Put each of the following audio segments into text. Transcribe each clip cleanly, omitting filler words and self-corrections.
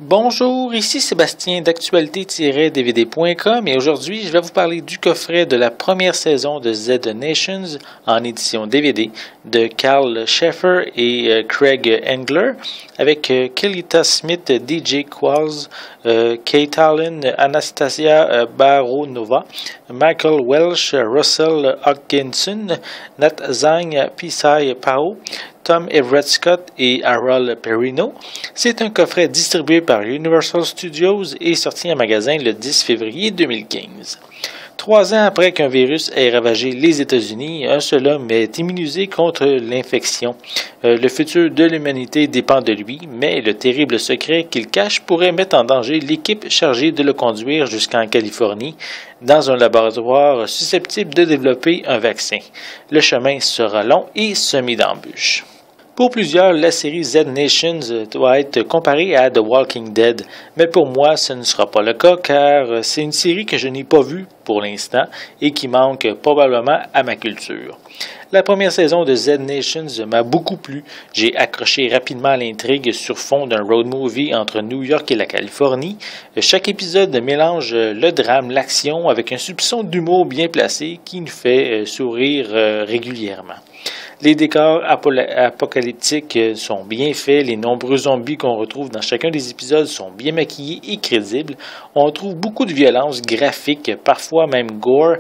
Bonjour, ici Sébastien d'actualité-dvd.com et aujourd'hui je vais vous parler du coffret de la première saison de Z Nations en édition DVD de Carl Schaeffer et Craig Engler avec Kelita Smith, DJ Qualls, Kate Allen, Anastasia Baronova, Michael Welsh, Russell Hodgkinson, Nat Zhang, Pisai Pao, Tom Everett Scott et Harold Perrino. C'est un coffret distribué par Universal Studios et sorti en magasin le 10 février 2015. 3 ans après qu'un virus ait ravagé les États-Unis, un seul homme est immunisé contre l'infection. Le futur de l'humanité dépend de lui, mais le terrible secret qu'il cache pourrait mettre en danger l'équipe chargée de le conduire jusqu'en Californie, dans un laboratoire susceptible de développer un vaccin. Le chemin sera long et semé d'embûches. Pour plusieurs, la série Z Nations doit être comparée à The Walking Dead, mais pour moi, ce ne sera pas le cas car c'est une série que je n'ai pas vue pour l'instant et qui manque probablement à ma culture. La première saison de Z Nations m'a beaucoup plu. J'ai accroché rapidement à l'intrigue sur fond d'un road movie entre New York et la Californie. Chaque épisode mélange le drame, l'action avec un soupçon d'humour bien placé qui nous fait sourire régulièrement. Les décors apocalyptiques sont bien faits, les nombreux zombies qu'on retrouve dans chacun des épisodes sont bien maquillés et crédibles. On trouve beaucoup de violence graphique, parfois même gore,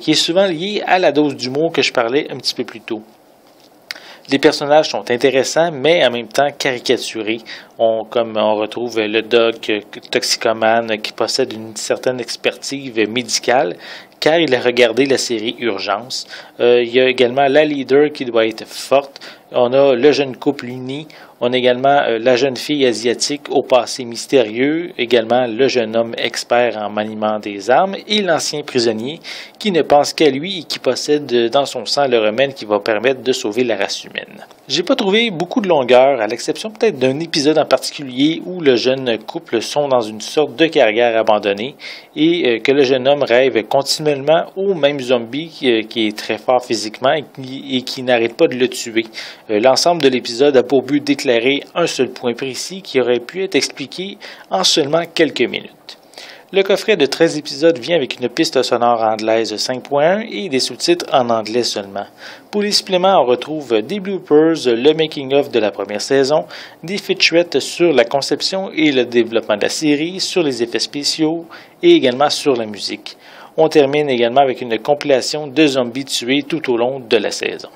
qui est souvent liée à la dose d'humour que je parlais un petit peu plus tôt. Les personnages sont intéressants, mais en même temps caricaturés. Comme on retrouve le doc toxicomane qui possède une certaine expertise médicale, car il a regardé la série Urgence. Il y a également la leader qui doit être forte. On a le jeune couple uni. On a également la jeune fille asiatique au passé mystérieux, également le jeune homme expert en maniement des armes et l'ancien prisonnier qui ne pense qu'à lui et qui possède dans son sang le remède qui va permettre de sauver la race humaine. J'ai pas trouvé beaucoup de longueur, à l'exception peut-être d'un épisode en particulier où le jeune couple sont dans une sorte de carrière abandonnée et que le jeune homme rêve continuellement au même zombie qui est très fort physiquement et qui n'arrête pas de le tuer. L'ensemble de l'épisode a pour but d'éclairer un seul point précis qui aurait pu être expliqué en seulement quelques minutes. Le coffret de 13 épisodes vient avec une piste sonore anglaise 5.1 et des sous-titres en anglais seulement. Pour les suppléments, on retrouve des bloopers, le making-of de la première saison, des featurettes sur la conception et le développement de la série, sur les effets spéciaux et également sur la musique. On termine également avec une compilation de zombies tués tout au long de la saison.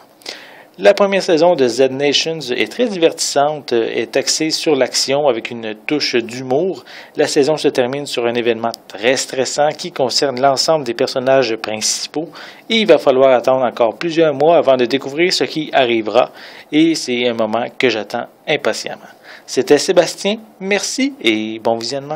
La première saison de Z Nations est très divertissante, est axée sur l'action avec une touche d'humour. La saison se termine sur un événement très stressant qui concerne l'ensemble des personnages principaux et il va falloir attendre encore plusieurs mois avant de découvrir ce qui arrivera et c'est un moment que j'attends impatiemment. C'était Sébastien, merci et bon visionnement.